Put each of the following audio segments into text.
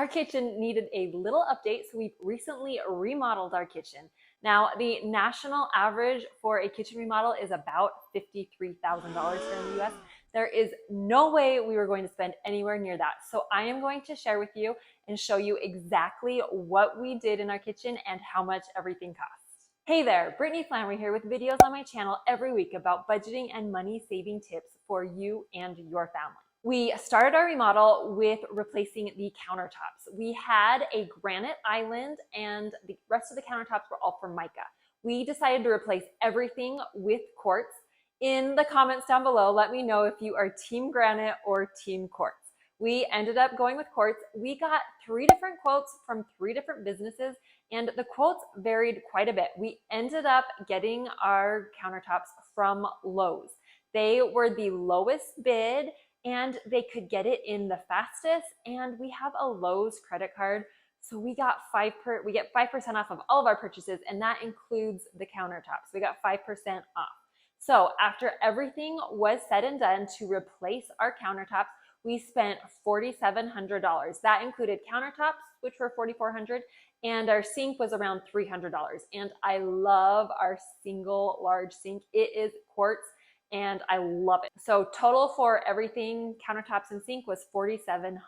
our kitchen needed a little update, so we've recently remodeled our kitchen. Now, the national average for a kitchen remodel is about $53,000 here in the US. There is no way we were going to spend anywhere near that. So I am going to share with you and show you exactly what we did in our kitchen and how much everything cost. Hey there, Brittany Flammer here with videos on my channel every week about budgeting and money saving tips for you and your family. We started our remodel with replacing the countertops. We had a granite island and the rest of the countertops were all from mica. We decided to replace everything with quartz. In the comments down below, let me know if you are team granite or team quartz. We ended up going with quartz. We got 3 different quotes from 3 different businesses, and the quotes varied quite a bit. We ended up getting our countertops from Lowe's. They were the lowest bid, and they could get it in the fastest, and we have a Lowe's credit card, so we get 5% off of all of our purchases, and that includes the countertops. We got 5% off. So after everything was said and done to replace our countertops, we spent $4,700. That included countertops, which were $4,400, and our sink was around $300. And I love our single large sink. It is quartz, and I love it. So total for everything, countertops and sink, was $4,700.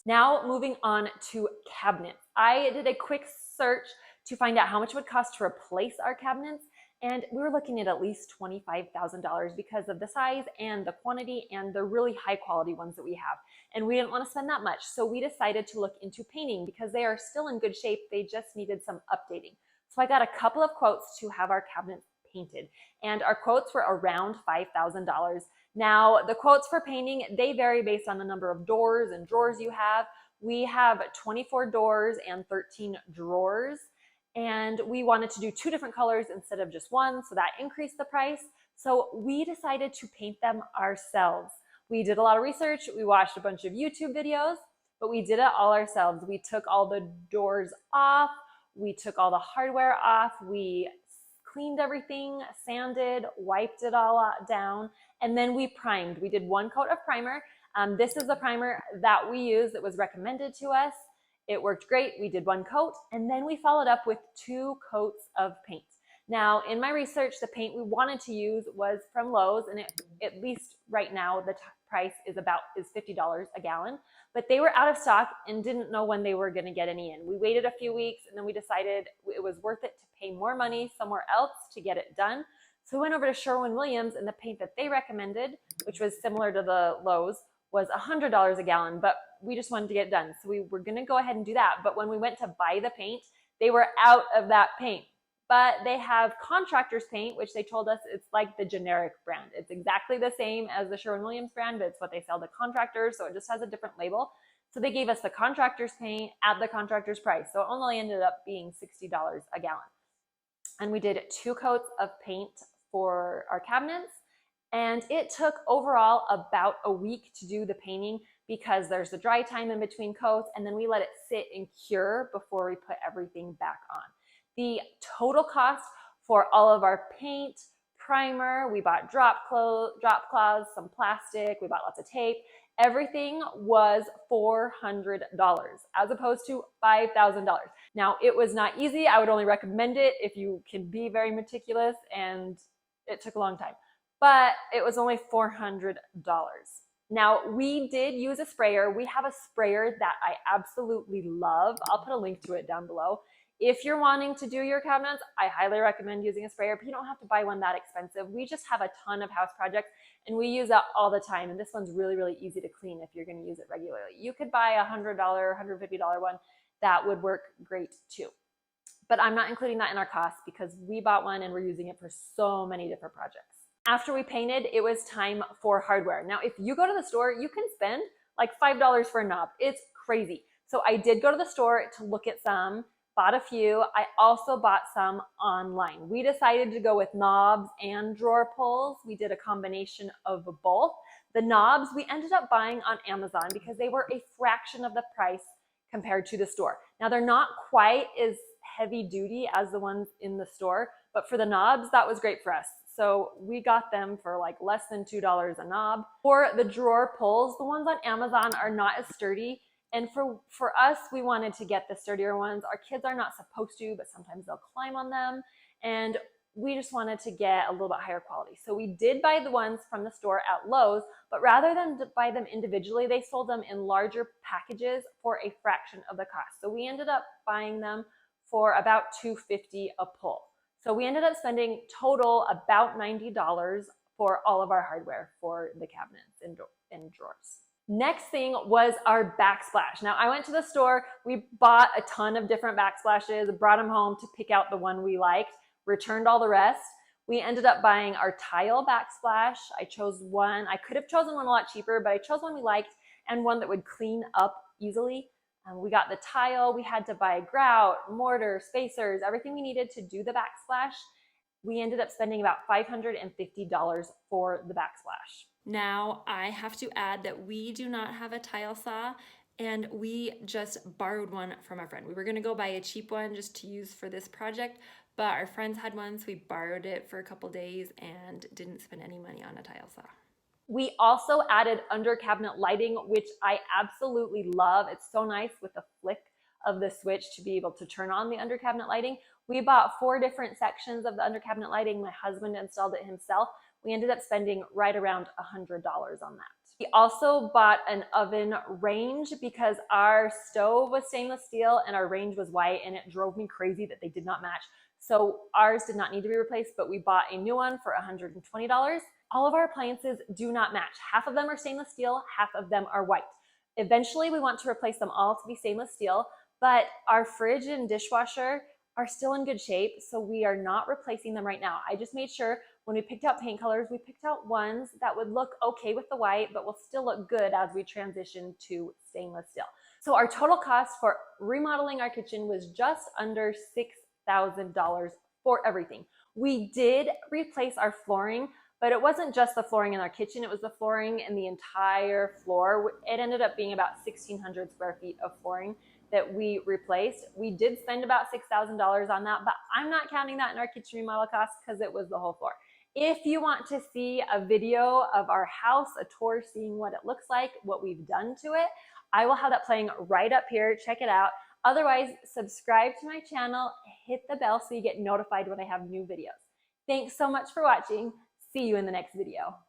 Now moving on to cabinets. I did a quick search to find out how much it would cost to replace our cabinets, and we were looking at least $25,000 because of the size and the quantity and the really high quality ones that we have. And we didn't want to spend that much, so we decided to look into painting because they are still in good shape. They just needed some updating. So I got a couple of quotes to have our cabinets painted, and our quotes were around $5,000. Now, the quotes for painting, they vary based on the number of doors and drawers you have. We have 24 doors and 13 drawers, and we wanted to do 2 different colors instead of just one, so that increased the price. So we decided to paint them ourselves. We did a lot of research. We watched a bunch of YouTube videos, but we did it all ourselves. We took all the doors off. We took all the hardware off. We cleaned everything, sanded, wiped it all down, and then we primed. We did 1 coat of primer. This is the primer that we used that was recommended to us. It worked great. We did 1 coat, and then we followed up with 2 coats of paint. Now, in my research, the paint we wanted to use was from Lowe's, and at least right now, the price is $50 a gallon, but they were out of stock and didn't know when they were going to get any in. We waited a few weeks, and then we decided it was worth it to pay more money somewhere else to get it done. So we went over to Sherwin, and the paint that they recommended, which was similar to the Lowe's, was $100 a gallon, but we just wanted to get it done. So we were going to go ahead and do that. But when we went to buy the paint, they were out of that paint. But they have contractor's paint, which they told us it's like the generic brand. It's exactly the same as the Sherwin-Williams brand, but it's what they sell to contractors, so it just has a different label. So they gave us the contractor's paint at the contractor's price. So it only ended up being $60 a gallon. And we did 2 coats of paint for our cabinets. And it took overall about a week to do the painting because there's the dry time in between coats, and then we let it sit and cure before we put everything back on. The total cost for all of our paint, primer, we bought drop cloths, some plastic, we bought lots of tape. Everything was $400 as opposed to $5,000. Now, it was not easy. I would only recommend it if you can be very meticulous, and it took a long time. But it was only $400. Now, we did use a sprayer. We have a sprayer that I absolutely love. I'll put a link to it down below. If you're wanting to do your cabinets, I highly recommend using a sprayer, but you don't have to buy one that expensive. We just have a ton of house projects, and we use that all the time. And this one's really, really easy to clean if you're going to use it regularly. You could buy a $100, $150 one. That would work great too. But I'm not including that in our costs because we bought one and we're using it for so many different projects. After we painted, it was time for hardware. Now, if you go to the store, you can spend like $5 for a knob. It's crazy. So I did go to the store to look at some, bought a few. I also bought some online. We decided to go with knobs and drawer pulls. We did a combination of both. The knobs we ended up buying on Amazon because they were a fraction of the price compared to the store. Now, they're not quite as heavy duty as the ones in the store, but for the knobs, that was great for us. So we got them for like less than $2 a knob. For the drawer pulls, the ones on Amazon are not as sturdy And for us, we wanted to get the sturdier ones. Our kids are not supposed to, but sometimes they'll climb on them. And we just wanted to get a little bit higher quality. So we did buy the ones from the store at Lowe's, but rather than buy them individually, they sold them in larger packages for a fraction of the cost. So we ended up buying them for about $2.50 a pull. So we ended up spending total about $90 for all of our hardware for the cabinets and drawers. Next thing was our backsplash. Now I went to the store, we bought a ton of different backsplashes, brought them home to pick out the one we liked, returned all the rest. We ended up buying our tile backsplash. I chose one, I could have chosen one a lot cheaper, but I chose one we liked and one that would clean up easily. We got the tile, we had to buy grout, mortar, spacers, everything we needed to do the backsplash. We ended up spending about $550 for the backsplash. Now, I have to add that we do not have a tile saw, and we just borrowed one from a friend. We were gonna go buy a cheap one just to use for this project, but our friends had one, so we borrowed it for a couple days and didn't spend any money on a tile saw. We also added under cabinet lighting, which I absolutely love. It's so nice with the flick of the switch to be able to turn on the under cabinet lighting. We bought 4 different sections of the under cabinet lighting. My husband installed it himself. We ended up spending right around $100 on that. We also bought an oven range because our stove was stainless steel and our range was white, and it drove me crazy that they did not match. So ours did not need to be replaced, but we bought a new one for $120. All of our appliances do not match. Half of them are stainless steel, half of them are white. Eventually, we want to replace them all to be stainless steel, but our fridge and dishwasher are still in good shape, so we are not replacing them right now. I just made sure when we picked out paint colors, we picked out ones that would look okay with the white, but will still look good as we transition to stainless steel. So our total cost for remodeling our kitchen was just under $6,000 for everything. We did replace our flooring, but it wasn't just the flooring in our kitchen, it was the flooring in the entire floor. It ended up being about 1,600 square feet of flooring that we replaced. We did spend about $6,000 on that, but I'm not counting that in our kitchen remodel costs because it was the whole floor. If you want to see a video of our house, a tour, seeing what it looks like, what we've done to it, I will have that playing right up here. Check it out. Otherwise, subscribe to my channel, hit the bell so you get notified when I have new videos. Thanks so much for watching. See you in the next video.